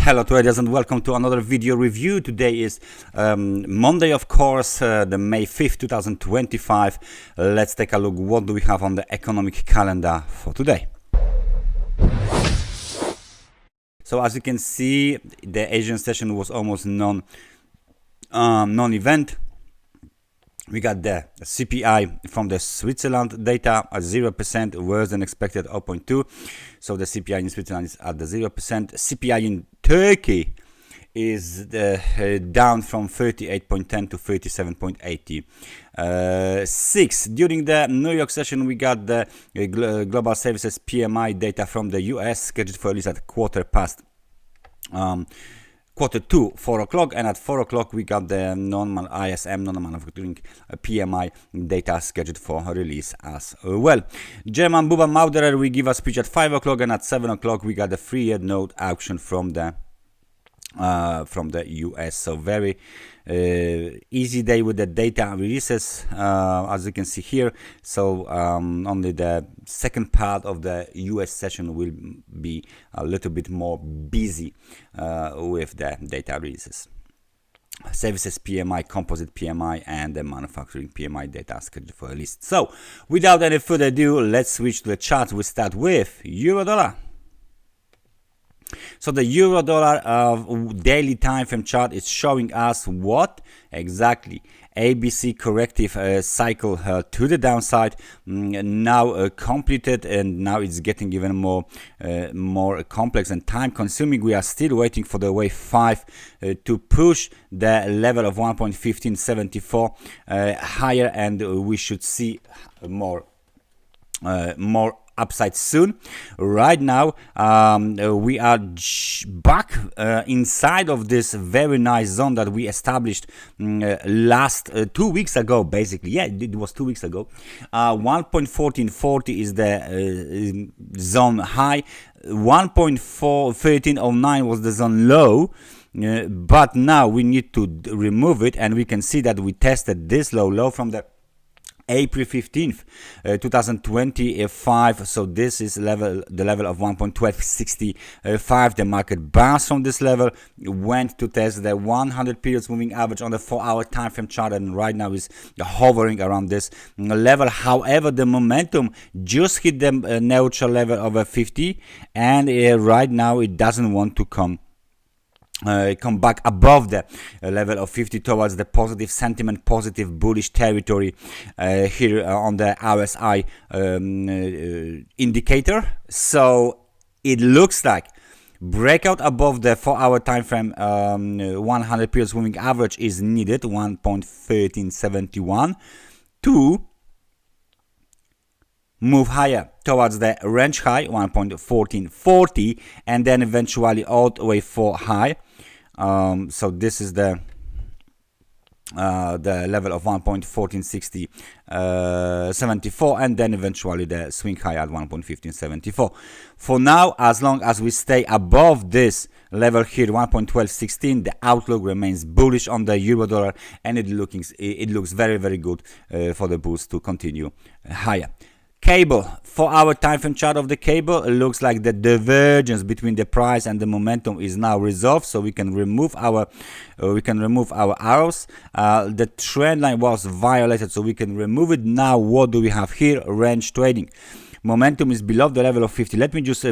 Hello traders and welcome to another video review. Today is Monday, of course, the May 5th 2025. Let's take a look what do we have on the economic calendar for today. So as you can see, the Asian session was almost non-event. We got the CPI from the Switzerland data at 0%, worse than expected 0.2. So the CPI in Switzerland is at the 0%. CPI in Turkey is down from 38.10 to 37.86. During the New York session, we got the global services PMI data from the US scheduled for release at quarter to 4 o'clock, and at 4 o'clock we got the normal ISM, non-manufacturing PMI data scheduled for release as well. German Buba Mauderer we give a speech at 5 o'clock, and at 7 o'clock we got the 3-year note auction from the US. So very easy day with the data releases, as you can see here. So only the second part of the US session will be a little bit more busy with the data releases. Services PMI, composite PMI, and the manufacturing PMI data scheduled for release. So without any further ado, let's switch to the chart. We start with euro dollar. So the euro dollar daily time frame chart is showing us what exactly? ABC corrective cycle to the downside, now completed, and now it's getting even more complex and time consuming. We are still waiting for the wave 5 to push the level of 1.1574 higher, and we should see more upside soon. Right now we are back inside of this very nice zone that we established last 2 weeks ago, basically. Yeah, it was 2 weeks ago. 1.1440 is the zone high. 1.1309 was the zone low. But now we need to remove it, and we can see that we tested this low from the April 15th, 2025. So this is the level of 1.1265. The market bounced from this level, went to test the 100 periods moving average on the 4-hour time frame chart, and right now is hovering around this level. However, the momentum just hit the neutral level of a 50, and right now it doesn't want to come back above the level of 50 towards the positive sentiment, positive bullish territory here on the RSI indicator. So it looks like breakout above the 4-hour time frame 100 periods moving average is needed, 1.1371, to move higher towards the range high 1.1440, and then eventually all the way for high. So this is the level of 1.146074, and then eventually the swing high at 1.1574. For now, as long as we stay above this level here, 1.1216, the outlook remains bullish on the euro dollar, and it looks very good for the bulls to continue higher. Cable, 4-hour time frame chart of the cable, it looks like the divergence between the price and the momentum is now resolved, so we can remove our arrows. The trend line was violated, so we can remove it. Now what do we have here? Range trading. Momentum is below the level of 50. Let me just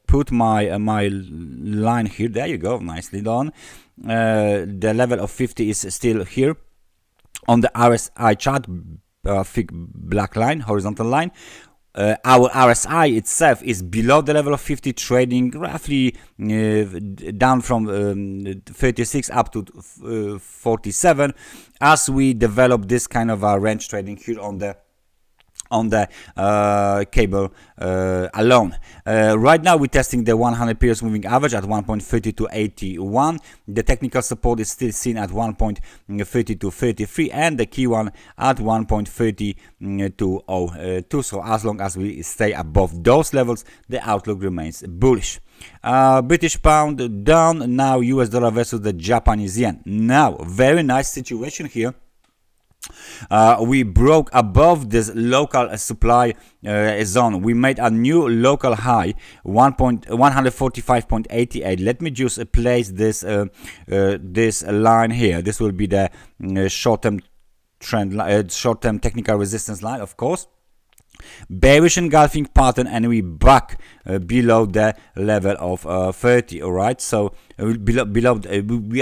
put my line here. There you go, nicely done. The level of 50 is still here on the RSI chart. Thick black line, horizontal line. Our RSI itself is below the level of 50, trading roughly down from 36 up to 47, as we develop this kind of range trading here on the cable alone. Right now we're testing the 100 periods moving average at 1.3281. The technical support is still seen at 1.3233, and the key one at 1.3202. So as long as we stay above those levels, the outlook remains bullish. British pound down. Now US dollar versus the Japanese yen. Now very nice situation here. We broke above this local supply zone. We made a new local high, 145.88. Let me just place this this line here. This will be the short-term trend, short-term technical resistance line, of course. Bearish engulfing pattern, and we back below the level of 30. All right, so we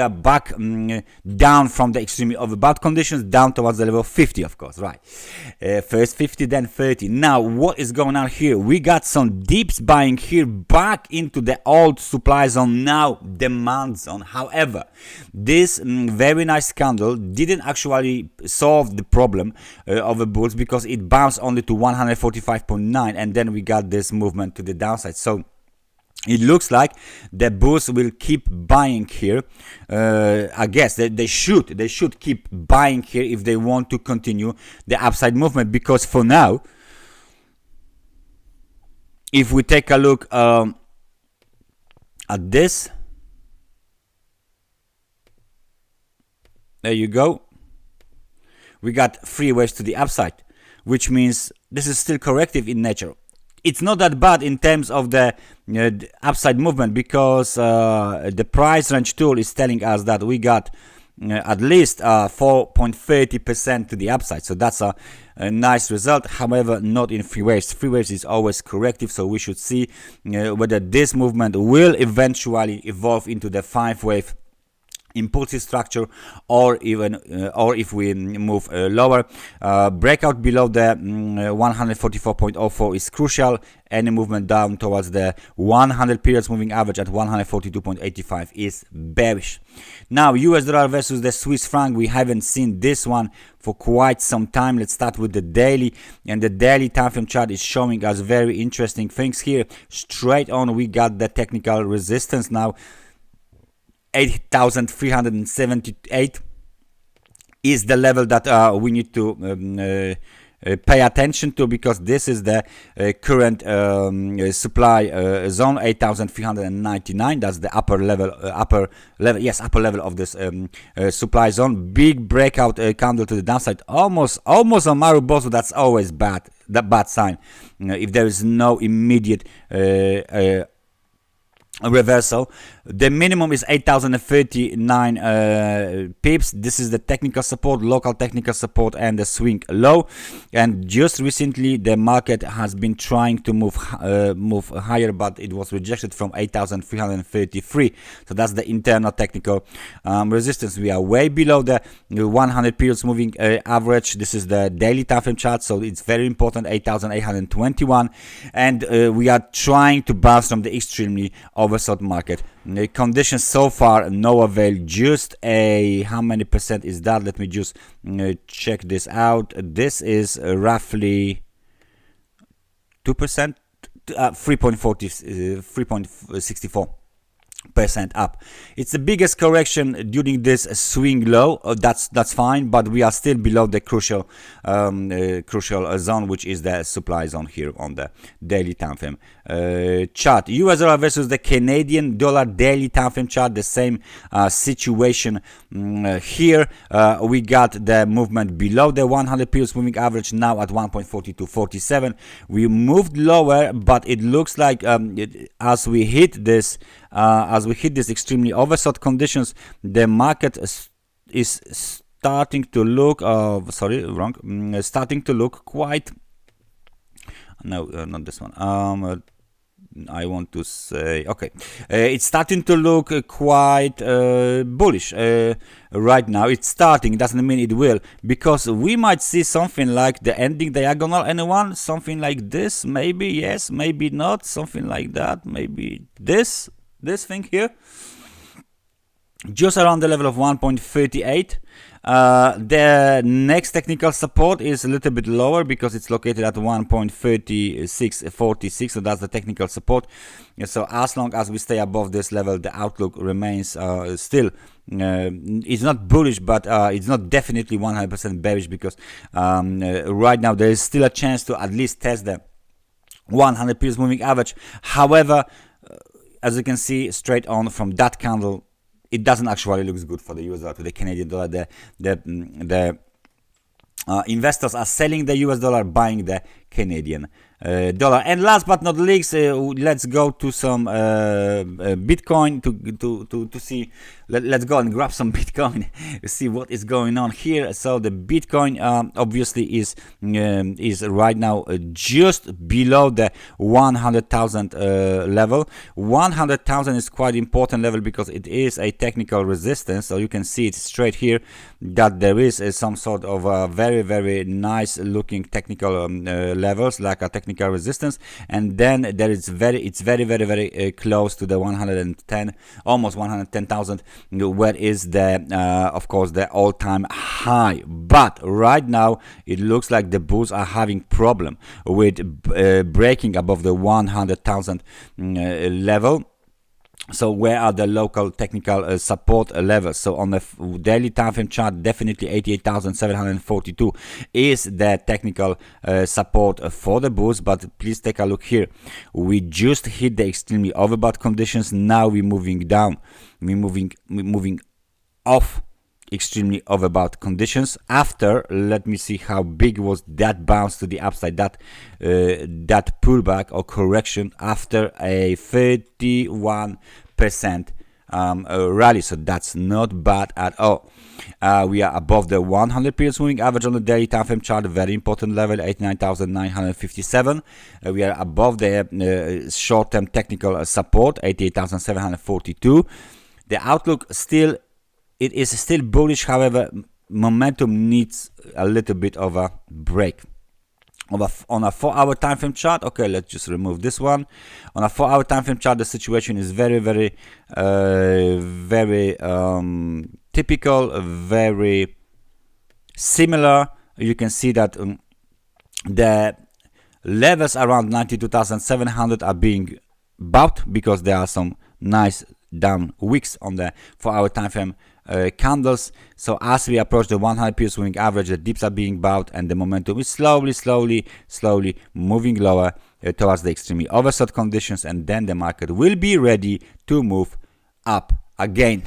are back down from the extremely overbought conditions down towards the level of 50, of course, right? First 50, then 30. Now what is going on here? We got some dips buying here back into the old supply zone, now demand zone. However, this very nice candle didn't actually solve the problem of the bulls, because it bounced only to 145.9, and then we got this movement to the downside. So it looks like the bulls will keep buying here. I guess they should keep buying here if they want to continue the upside movement, because for now, if we take a look at this, there you go, we got 3 waves to the upside, which means this is still corrective in nature. It's not that bad in terms of the upside movement, because the price range tool is telling us that we got at least 4.30% to the upside. So that's a nice result. However, not in 3 waves. 3 waves is always corrective, so we should see whether this movement will eventually evolve into the 5-wave impulsive structure, or even or if we move lower. Breakout below the 144.04 is crucial. Any movement down towards the 100 periods moving average at 142.85 is bearish. Now US dollar versus the Swiss franc, we haven't seen this one for quite some time. Let's start with the daily, and the daily time frame chart is showing us very interesting things here. Straight on, we got the technical resistance now. 8,378 is the level that we need to pay attention to, because this is the current supply zone. 8,399, that's the upper level upper level of this supply zone. Big breakout candle to the downside, almost on Mauderer. That's always bad, bad sign if there is no immediate reversal. The minimum is 8,039 pips. This is the technical support, local technical support, and the swing low. And just recently the market has been trying to move higher, but it was rejected from 8,333. So that's the internal technical resistance. We are way below the 100 periods moving average. This is the daily time frame chart, so it's very important. 8,821, and we are trying to bounce from the extremely oversold market. The conditions so far, no avail. Just a, how many percent is that? Let me just check this out. This is roughly 2%, 3.64% up. It's the biggest correction during this swing low. That's fine, but we are still below the crucial zone, which is the supply zone here on the daily time frame chart. US dollar versus the Canadian dollar daily time frame chart, the same situation here. We got the movement below the 100 periods moving average, now at 1.4247. We moved lower, but it looks like as we hit this extremely oversold conditions, the market is starting to look starting to look quite, no, not this one, I want to say, okay, it's starting to look quite bullish right now. It's starting, it doesn't mean it will, because we might see something like the ending diagonal, anyone, something like this, maybe, yes, maybe not, something like that, maybe this thing here, just around the level of 1.38. The next technical support is a little bit lower, because it's located at 1.3646, so that's the technical support. So as long as we stay above this level, the outlook remains still, it's not bullish, but it's not definitely 100% bearish, because right now there is still a chance to at least test the 100 periods moving average. However, as you can see straight on from that candle, it doesn't actually look good for the US dollar to the Canadian dollar. The investors are selling the US dollar, buying the Canadian dollar. And last but not least, let's go to some Bitcoin to see. Let's go and grab some Bitcoin, see what is going on here. So the Bitcoin obviously is right now just below the 100,000 level. 100,000 is quite important level because it is a technical resistance. So you can see it straight here that there is some sort of very nice looking technical levels, like a technical resistance, and then there is it's very close to the 110, almost 110,000, where is the of course the all-time high. But right now it looks like the bulls are having problem with breaking above the 100,000 level. So where are the local technical support levels? So on the daily time frame chart, definitely 88,742 is the technical support for the bulls. But please take a look here. We just hit the extremely overbought conditions. Now we're moving down. We're moving off extremely overbought conditions. After, let me see how big was that bounce to the upside, that pullback or correction after a 31% rally. So that's not bad at all. We are above the 100 period moving average on the daily time frame chart, a very important level, 89,957. We are above the short-term technical support, 88,742. The outlook still, it is still bullish. However, momentum needs a little bit of a break. On a 4-hour time frame chart, okay, let's just remove this one. On a 4-hour time frame chart, the situation is very typical, very similar. You can see that the levels around 92,700 are being bought because there are some nice down wicks on the 4-hour time frame candles. So as we approach the 100 period moving average, the dips are being bought and the momentum is slowly moving lower towards the extremely oversold conditions, and then the market will be ready to move up again.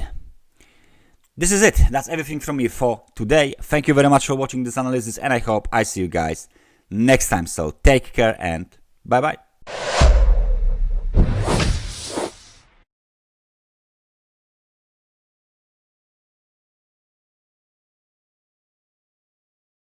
This is it. That's everything from me for today. Thank you very much for watching this analysis, and I hope I see you guys next time. So take care and bye bye.